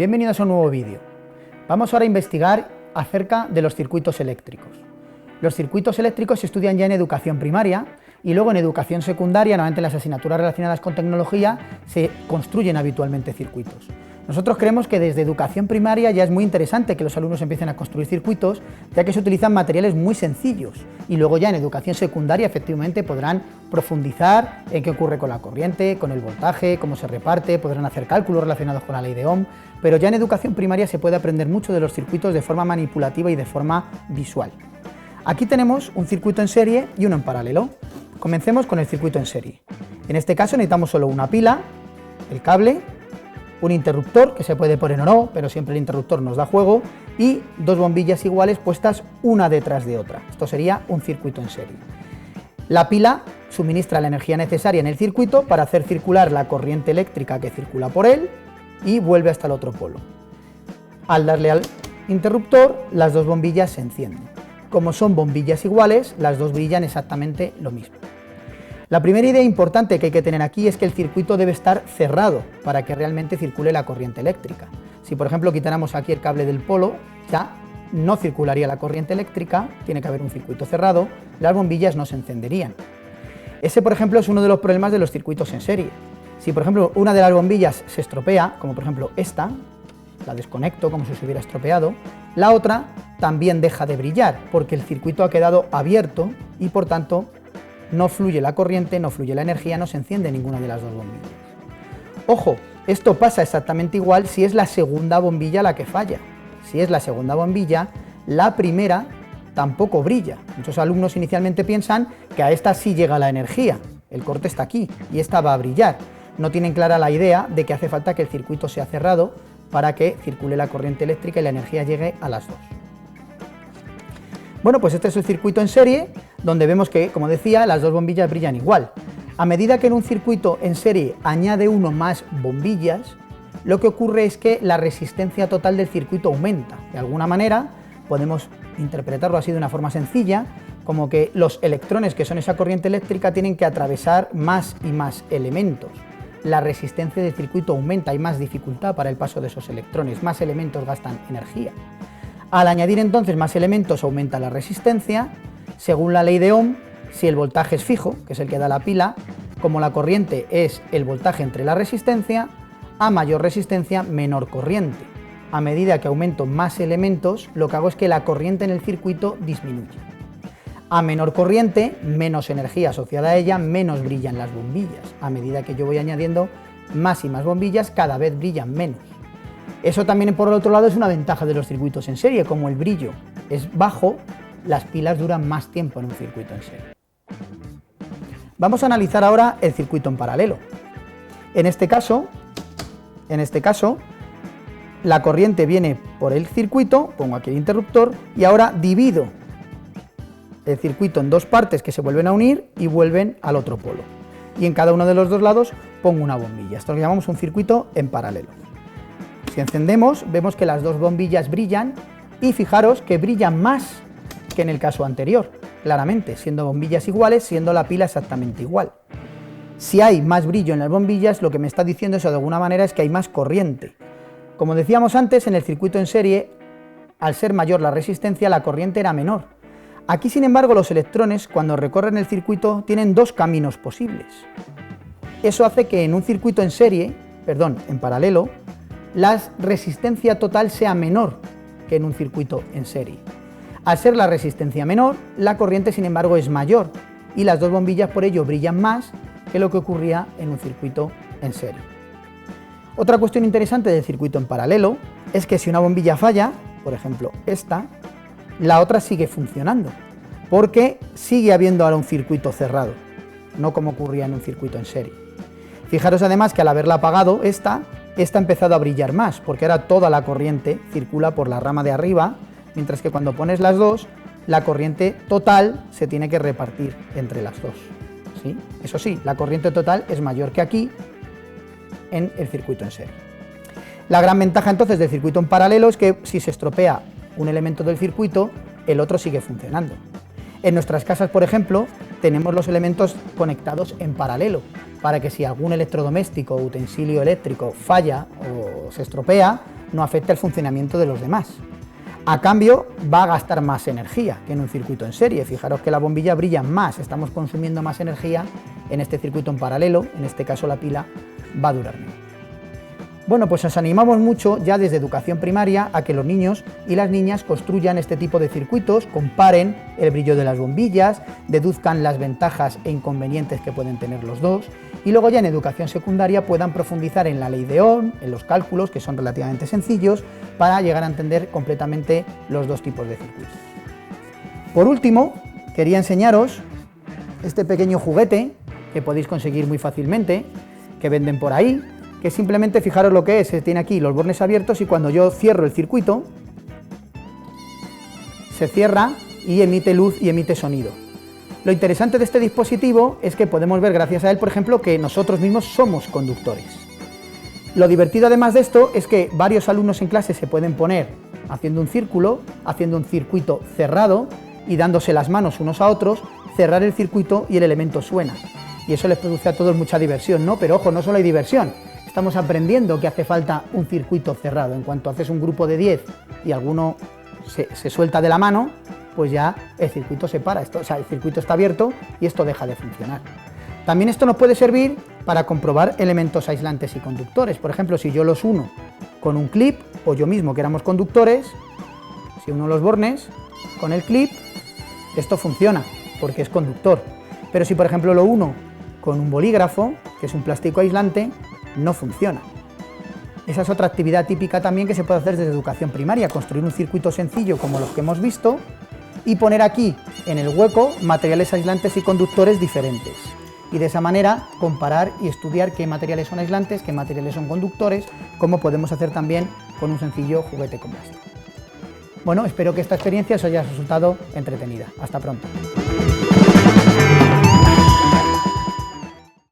Bienvenidos a un nuevo vídeo. Vamos ahora a investigar acerca de los circuitos eléctricos. Los circuitos eléctricos se estudian ya en educación primaria y luego en educación secundaria, normalmente en las asignaturas relacionadas con tecnología, se construyen habitualmente circuitos. Nosotros creemos que desde educación primaria ya es muy interesante que los alumnos empiecen a construir circuitos, ya que se utilizan materiales muy sencillos y luego ya en educación secundaria efectivamente podrán profundizar en qué ocurre con la corriente, con el voltaje, cómo se reparte, podrán hacer cálculos relacionados con la ley de Ohm, pero ya en educación primaria se puede aprender mucho de los circuitos de forma manipulativa y de forma visual. Aquí tenemos un circuito en serie y uno en paralelo. Comencemos con el circuito en serie. En este caso necesitamos solo una pila, el cable, un interruptor que se puede poner o no, pero siempre el interruptor nos da juego, y dos bombillas iguales puestas una detrás de otra. Esto sería un circuito en serie. La pila suministra la energía necesaria en el circuito para hacer circular la corriente eléctrica que circula por él y vuelve hasta el otro polo. Al darle al interruptor, las dos bombillas se encienden. Como son bombillas iguales, las dos brillan exactamente lo mismo. La primera idea importante que hay que tener aquí es que el circuito debe estar cerrado para que realmente circule la corriente eléctrica. Si por ejemplo quitáramos aquí el cable del polo, ya no circularía la corriente eléctrica, tiene que haber un circuito cerrado, las bombillas no se encenderían. Ese por ejemplo es uno de los problemas de los circuitos en serie. Si por ejemplo una de las bombillas se estropea, como por ejemplo esta, la desconecto como si se hubiera estropeado, la otra también deja de brillar porque el circuito ha quedado abierto y por tanto no fluye la corriente, no fluye la energía, no se enciende ninguna de las dos bombillas. Ojo, esto pasa exactamente igual si es la segunda bombilla la que falla. Si es la segunda bombilla, la primera tampoco brilla. Muchos alumnos inicialmente piensan que a esta sí llega la energía, el corte está aquí y esta va a brillar. No tienen clara la idea de que hace falta que el circuito sea cerrado para que circule la corriente eléctrica y la energía llegue a las dos. Bueno, pues este es el circuito en serie, donde vemos que, como decía, las dos bombillas brillan igual. A medida que en un circuito en serie añade uno más bombillas, lo que ocurre es que la resistencia total del circuito aumenta. De alguna manera, podemos interpretarlo así de una forma sencilla, como que los electrones, que son esa corriente eléctrica, tienen que atravesar más y más elementos. La resistencia del circuito aumenta, hay más dificultad para el paso de esos electrones, más elementos gastan energía. Al añadir entonces más elementos aumenta la resistencia. Según la ley de Ohm, si el voltaje es fijo, que es el que da la pila, como la corriente es el voltaje entre la resistencia, a mayor resistencia, menor corriente. A medida que aumento más elementos, lo que hago es que la corriente en el circuito disminuye. A menor corriente, menos energía asociada a ella, menos brillan las bombillas. A medida que yo voy añadiendo más y más bombillas, cada vez brillan menos. Eso también, por el otro lado, es una ventaja de los circuitos en serie. Como el brillo es bajo, las pilas duran más tiempo en un circuito en serie. Vamos a analizar ahora el circuito en paralelo. En este caso, la corriente viene por el circuito, pongo aquí el interruptor, y ahora divido el circuito en dos partes que se vuelven a unir y vuelven al otro polo. Y en cada uno de los dos lados pongo una bombilla. Esto lo llamamos un circuito en paralelo. Si encendemos, vemos que las dos bombillas brillan y fijaros que brillan más que en el caso anterior, claramente, siendo bombillas iguales, siendo la pila exactamente igual. Si hay más brillo en las bombillas, lo que me está diciendo eso de alguna manera es que hay más corriente. Como decíamos antes, en el circuito en serie, al ser mayor la resistencia, la corriente era menor. Aquí, sin embargo, los electrones, cuando recorren el circuito, tienen dos caminos posibles. Eso hace que en un circuito en paralelo, la resistencia total sea menor que en un circuito en serie. Al ser la resistencia menor, la corriente sin embargo es mayor y las dos bombillas por ello brillan más que lo que ocurría en un circuito en serie. Otra cuestión interesante del circuito en paralelo es que si una bombilla falla, por ejemplo esta, la otra sigue funcionando, porque sigue habiendo ahora un circuito cerrado, no como ocurría en un circuito en serie. Fijaros además que al haberla apagado esta ha empezado a brillar más, porque ahora toda la corriente circula por la rama de arriba, mientras que cuando pones las dos, la corriente total se tiene que repartir entre las dos. ¿Sí? Eso sí, la corriente total es mayor que aquí en el circuito en serie. La gran ventaja entonces del circuito en paralelo es que si se estropea un elemento del circuito, el otro sigue funcionando. En nuestras casas, por ejemplo, tenemos los elementos conectados en paralelo, para que si algún electrodoméstico o utensilio eléctrico falla o se estropea, no afecte al funcionamiento de los demás. A cambio, va a gastar más energía que en un circuito en serie. Fijaros que la bombilla brilla más, estamos consumiendo más energía en este circuito en paralelo, en este caso la pila va a durar menos. Bueno, pues os animamos mucho ya desde educación primaria a que los niños y las niñas construyan este tipo de circuitos, comparen el brillo de las bombillas, deduzcan las ventajas e inconvenientes que pueden tener los dos, y luego ya en educación secundaria puedan profundizar en la ley de Ohm, en los cálculos, que son relativamente sencillos, para llegar a entender completamente los dos tipos de circuitos. Por último, quería enseñaros este pequeño juguete que podéis conseguir muy fácilmente, que venden por ahí, que simplemente, fijaros lo que es, tiene aquí los bornes abiertos y cuando yo cierro el circuito, se cierra y emite luz y emite sonido. Lo interesante de este dispositivo es que podemos ver, gracias a él, por ejemplo, que nosotros mismos somos conductores. Lo divertido además de esto es que varios alumnos en clase se pueden poner haciendo un círculo, haciendo un circuito cerrado y dándose las manos unos a otros, cerrar el circuito y el elemento suena. Y eso les produce a todos mucha diversión, ¿no? Pero ojo, no solo hay diversión, estamos aprendiendo que hace falta un circuito cerrado. En cuanto haces un grupo de 10 y alguno se suelta de la mano, pues ya el circuito se para, el circuito está abierto y esto deja de funcionar. También esto nos puede servir para comprobar elementos aislantes y conductores. Por ejemplo, si yo los uno con un clip, o yo mismo que éramos conductores, si uno los bornes con el clip, esto funciona porque es conductor. Pero si por ejemplo lo uno con un bolígrafo, que es un plástico aislante, no funciona. Esa es otra actividad típica también que se puede hacer desde educación primaria, construir un circuito sencillo como los que hemos visto y poner aquí en el hueco materiales aislantes y conductores diferentes. Y de esa manera comparar y estudiar qué materiales son aislantes, qué materiales son conductores, como podemos hacer también con un sencillo juguete con plástico. Bueno, espero que esta experiencia os haya resultado entretenida. Hasta pronto.